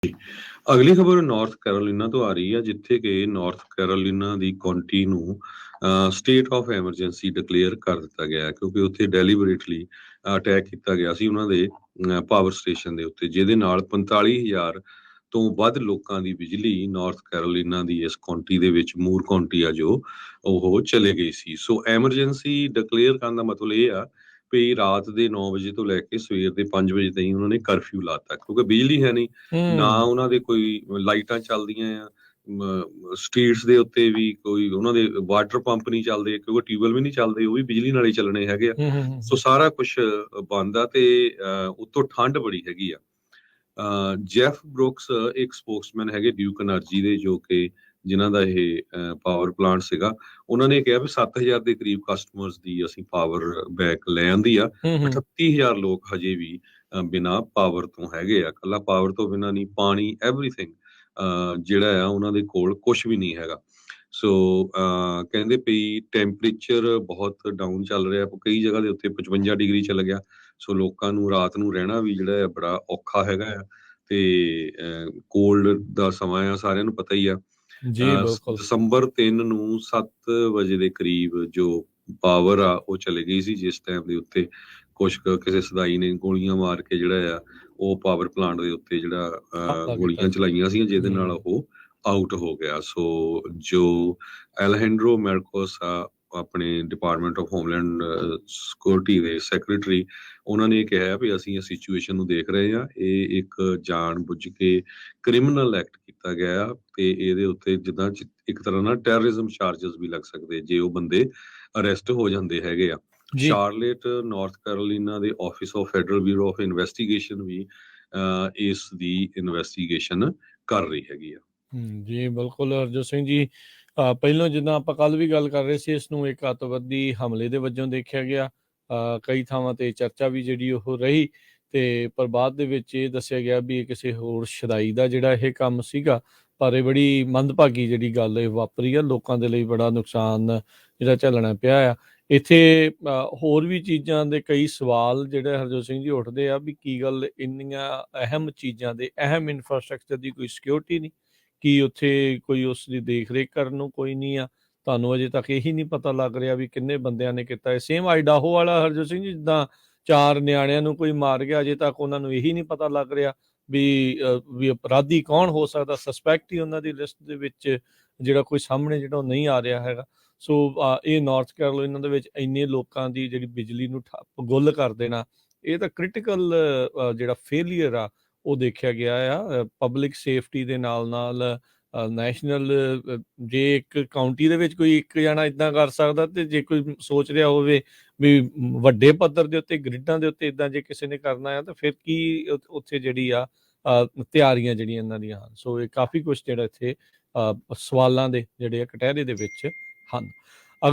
ਅਗਲੀ ਖਬਰ north Carolina ਤੋਂ ਆ ਰਹੀ ਹੈ, ਜਿੱਥੇ ਕਿ ਨਾਰਥ ਕੈਰੋਲੀਨਾ ਦੀ ਕਾਉਂਟੀ ਨੂੰ ਸਟੇਟ ਆਫ ਐਮਰਜੈਂਸੀ ਡਿਕਲੇਅਰ ਕਰ ਦਿੱਤਾ ਗਿਆ ਹੈ, ਕਿਉਂਕਿ ਉੱਥੇ ਡੈਲੀਬਰੇਟਲੀ ਅਟੈਕ ਕੀਤਾ ਗਿਆ ਸੀ ਉਹਨਾਂ ਦੇ ਪਾਵਰ ਸਟੇਸ਼ਨ ਦੇ ਉੱਤੇ, ਜਿਹਦੇ ਨਾਲ 45,000 ਤੋਂ ਵੱਧ ਲੋਕਾਂ ਦੀ ਬਿਜਲੀ ਨਾਰਥ ਕੈਰੋਲੀਨਾ ਦੀ ਇਸ ਕਾਉਂਟੀ ਦੇ ਵਿੱਚ, ਮੂਰ ਕਾਉਂਟੀ ਆ ਜੋ, ਉਹ ਚਲੇ ਗਈ ਸੀ। ਸੋ ਐਮਰਜੈਂਸੀ ਡਿਕਲੇਅਰ ਕਰਨ ਦਾ ਮਤਲਬ ਇਹ ਆ ਵੀ ਰਾਤ ਦੇ 9 ਵਜੇ ਤੋਂ ਲੈ ਕੇ ਸਵੇਰ ਦੇ 5 ਵਜੇ ਤਾਈਂ ਉਹਨਾਂ ਨੇ ਕਰਫਿਊ ਲਾਤਾ, ਕਿਉਂਕਿ ਬਿਜਲੀ ਹੈ ਨਹੀਂ ਨਾ, ਉਹਨਾਂ ਦੇ ਕੋਈ ਲਾਈਟਾਂ ਚੱਲਦੀਆਂ ਆ, ਸਟਰੀਟਸ ਦੇ ਉੱਤੇ ਵੀ ਕੋਈ ਉਹਨਾਂ ਦੇ ਵਾਟਰ ਪੰਪ ਨਹੀਂ ਚੱਲਦੇ, ਕਿਉਂਕਿ ਟਿਊਬਵੈਲ ਵੀ ਨਹੀਂ ਚੱਲਦੇ, ਉਹ ਵੀ ਬਿਜਲੀ ਨਾਲ ਹੀ ਚੱਲਣੇ ਹੈਗੇ ਆ। ਸੋ ਸਾਰਾ ਕੁਝ ਬੰਦ ਆ ਤੇ ਉੱਤੋਂ ਠੰਡ ਬੜੀ ਹੈਗੀ ਆ। ਜੈਫ ਬਰੁਕਸ ਇੱਕ ਸਪੋਕਸਮੈਨ ਹੈਗੇ ਡਿਊਕ એનર્ਜੀ ਦੇ, ਜੋ ਕਿ ਜਿਨ੍ਹਾਂ ਦਾ ਇਹ ਪਾਵਰ ਪਲਾਂਟ ਸੀਗਾ, ਉਹਨਾਂ ਨੇ ਕਿਹਾ ਵੀ 7,000 ਦੇ ਕਰੀਬ ਕਸਟਮਰਸ ਦੀ ਅਸੀਂ ਪਾਵਰ ਬੈਕ ਲੈ ਆਂਦੀ ਆ। 38,000 ਲੋਕ ਹਜੇ ਵੀ ਬਿਨਾਂ ਪਾਵਰ ਤੋਂ ਹੈਗੇ ਆ, ਕੱਲਾ ਪਾਵਰ ਤੋਂ ਬਿਨਾਂ ਨਹੀਂ, ਪਾਣੀ, ਐਵਰੀਥਿੰਗ ਜਿਹੜਾ ਆ ਉਹਨਾਂ ਦੇ ਕੋਲ ਕੁਝ ਵੀ ਨਹੀਂ ਹੈਗਾ। ਸੋ ਕਹਿੰਦੇ ਪਈ ਟੈਂਪਰੇਚਰ ਬਹੁਤ ਡਾਊਨ ਚੱਲ ਰਿਹਾ, ਕਈ ਜਗ੍ਹਾ ਦੇ ਉੱਤੇ 55 ਡਿਗਰੀ ਚੱਲ ਗਿਆ। ਸੋ ਲੋਕਾਂ ਨੂੰ ਰਾਤ ਨੂੰ ਰਹਿਣਾ ਵੀ ਜਿਹੜਾ ਆ ਬੜਾ ਔਖਾ ਹੈਗਾ ਆ, ਤੇ ਕੋਲਡ ਦਾ ਸਮਾਂ ਆ, ਸਾਰਿਆਂ ਨੂੰ ਪਤਾ ਹੀ ਆ। ਦਸੰਬਰ 3 ਨੂੰ 7 ਵਜੇ ਦੇ ਕਰੀਬ ਜੋ ਪਾਵਰ ਆ ਉਹ ਚਲੇ ਗਈ ਸੀ, ਜਿਸ ਟਾਈਮ ਦੇ ਉੱਤੇ ਕੁਛ ਕਿਸੇ ਸਦਾਈ ਨੇ ਗੋਲੀਆਂ ਮਾਰ ਕੇ ਜਿਹੜਾ ਆ ਉਹ ਪਾਵਰ ਪਲਾਂਟ ਦੇ ਉੱਤੇ ਜਿਹੜਾ ਗੋਲੀਆਂ ਚਲਾਈਆਂ ਸੀ, ਜਿਹਦੇ ਨਾਲ ਉਹ ਆਊਟ ਹੋ ਗਿਆ। ਸੋ ਜੋ ਐਲਹੈਂਡਰੋ ਮੈਰਕੋਸ ਆ, ਆਪਣੇ ਡਿਪਾਰਟਮੈਂਟ ਆਫ ਹੋਮਲੈਂਡ ਸਿਕਿਉਰਿਟੀ ਦੇ ਸੈਕਟਰੀ, ਉਹਨਾਂ ਨੇ ਕਿਹਾ ਵੀ ਅਸੀਂ ਇਸ ਸਿਚੁਏਸ਼ਨ ਨੂੰ ਦੇਖ ਰਹੇ ਹਾਂ, ਇਹ ਇੱਕ ਜਾਣ ਬੁੱਝ ਕੇ ਕ੍ਰਿਮੀਨਲ ਐਕਟ ਕੀਤਾ ਗਿਆ ਤੇ ਇਹਦੇ ਉੱਤੇ ਜਿੱਦਾਂ ਇੱਕ ਤਰ੍ਹਾਂ ਨਾਲ ਟੈਰਰਿਜ਼ਮ ਚਾਰजेस ਵੀ ਲੱਗ ਸਕਦੇ ਜੇ ਉਹ ਬੰਦੇ ਅਰੈਸਟ ਹੋ ਜਾਂਦੇ ਹੈਗੇ ਆ। ਸ਼ਾਰਲੇਟ ਨਾਰਥ ਕੈਰੋਲੀਨਾ ਦੇ office of Federal Bureau of Investigation ਵੀ ਇਸ ਦੀ ਇਨਵੈਸਟੀਗੇਸ਼ਨ ਕਰ ਰਹੀ ਹੈਗੀ ਆ। ਜੀ ਬਿਲਕੁਲ ਹਰਜੋਤ ਸਿੰਘ ਜੀ, ਪਹਿਲਾਂ ਜਿੱਦਾਂ ਆਪਾਂ ਕੱਲ ਵੀ ਗੱਲ ਕਰ ਰਹੇ ਸੀ, ਇਸ ਨੂੰ ਇੱਕ ਅੱਤਵਾਦੀ ਹਮਲੇ ਦੇ ਵਜੋਂ ਦੇਖਿਆ ਗਿਆ। ਕਈ ਥਾਵਾਂ ਤੇ ਚਰਚਾ ਵੀ ਜਿਹੜੀ ਉਹ ਰਹੀ, ਤੇ ਪਰ ਬਾਅਦ ਦੇ ਵਿੱਚ ਇਹ ਦੱਸਿਆ ਗਿਆ ਵੀ ਇਹ ਕਿਸੇ ਹੋਰ ਸ਼ਦਾਈ ਦਾ ਜਿਹੜਾ ਇਹ ਕੰਮ ਸੀਗਾ। ਪਰ ਇਹ ਬੜੀ ਮੰਦਭਾਗੀ ਜਿਹੜੀ ਗੱਲ ਇਹ ਵਾਪਰੀ ਆ, ਲੋਕਾਂ ਦੇ ਲਈ ਬੜਾ ਨੁਕਸਾਨ ਜਿਹੜਾ ਝੱਲਣਾ ਪਿਆ ਆ। ਇੱਥੇ ਹੋਰ ਵੀ ਚੀਜ਼ਾਂ ਦੇ ਕਈ ਸਵਾਲ ਜਿਹੜੇ ਹਰਜੋਤ ਸਿੰਘ ਜੀ ਉੱਠਦੇ ਆ ਵੀ ਕੀ ਗੱਲ ਇੰਨੀਆਂ ਅਹਿਮ ਚੀਜ਼ਾਂ ਦੇ, ਅਹਿਮ ਇਨਫਰਾਸਟਰਕਚਰ ਦੀ ਕੋਈ ਸਿਕਿਉਰਿਟੀ ਨਹੀਂ, ਕੀ ਉੱਥੇ ਕੋਈ ਉਸ ਦੀ ਦੇਖ ਰੇਖ ਕਰਨ ਨੂੰ ਕੋਈ ਨਹੀਂ ਆ? ਤੁਹਾਨੂੰ ਅਜੇ ਤੱਕ ਇਹੀ ਨਹੀਂ ਪਤਾ ਲੱਗ ਰਿਹਾ ਵੀ ਕਿੰਨੇ ਬੰਦਿਆਂ ਨੇ ਕੀਤਾ? ਸੇਮ ਆਈਡਾਹੋ ਵਾਲਾ ਹਰਜੋਤ ਸਿੰਘ ਜੀ, ਜਿੱਦਾਂ 4 ਨਿਆਣਿਆਂ ਨੂੰ ਕੋਈ ਮਾਰ ਗਿਆ, ਅਜੇ ਤੱਕ ਉਹਨਾਂ ਨੂੰ ਇਹੀ ਨਹੀਂ ਪਤਾ ਲੱਗ ਰਿਹਾ ਵੀ ਅਪਰਾਧੀ ਕੌਣ ਹੋ ਸਕਦਾ। ਸਸਪੈਕਟ ਹੀ ਉਹਨਾਂ ਦੀ ਲਿਸਟ ਦੇ ਵਿੱਚ ਜਿਹੜਾ ਕੋਈ ਸਾਹਮਣੇ ਜਿਹੜਾ ਉਹ ਨਹੀਂ ਆ ਰਿਹਾ ਹੈਗਾ। ਸੋ ਇਹ ਨਾਰਥ ਕੈਰੋਲੀਨਾ ਦੇ ਵਿੱਚ ਇੰਨੇ ਲੋਕਾਂ ਦੀ ਜਿਹੜੀ ਬਿਜਲੀ ਨੂੰ ਗੁੱਲ ਕਰ ਦੇਣਾ, ਇਹ ਤਾਂ ਕ੍ਰਿਟੀਕਲ ਜਿਹੜਾ ਫੇਲੀਅਰ ਆ ਉਹ ਦੇਖਿਆ ਗਿਆ ਆ। ਪਬਲਿਕ ਸੇਫਟੀ ਦੇ ਨਾਲ ਨੈਸ਼ਨਲ, ਜੇ ਇੱਕ ਕਾਉਂਟੀ ਦੇ ਵਿੱਚ ਕੋਈ ਇੱਕ ਜਣਾ ਇੱਦਾਂ ਕਰ ਸਕਦਾ, ਤੇ ਜੇ ਕੋਈ ਸੋਚ ਰਿਹਾ ਹੋਵੇ ਵੀ ਵੱਡੇ ਪੱਧਰ ਦੇ ਉੱਤੇ ਗ੍ਰਿਡਾਂ ਦੇ ਉੱਤੇ ਇੱਦਾਂ ਜੇ ਕਿਸੇ ਨੇ ਕਰਨਾ ਆ, ਤਾਂ ਫਿਰ ਕੀ ਉੱਥੇ ਜਿਹੜੀ ਆ ਤਿਆਰੀਆਂ ਜਿਹੜੀਆਂ ਇਹਨਾਂ ਦੀਆਂ ਹਨ। ਸੋ ਇਹ ਕਾਫੀ ਕੁਛ ਜਿਹੜਾ ਇੱਥੇ ਸਵਾਲਾਂ ਦੇ ਜਿਹੜੇ ਕਟਹਿਰੇ ਦੇ ਵਿੱਚ ਹਨ।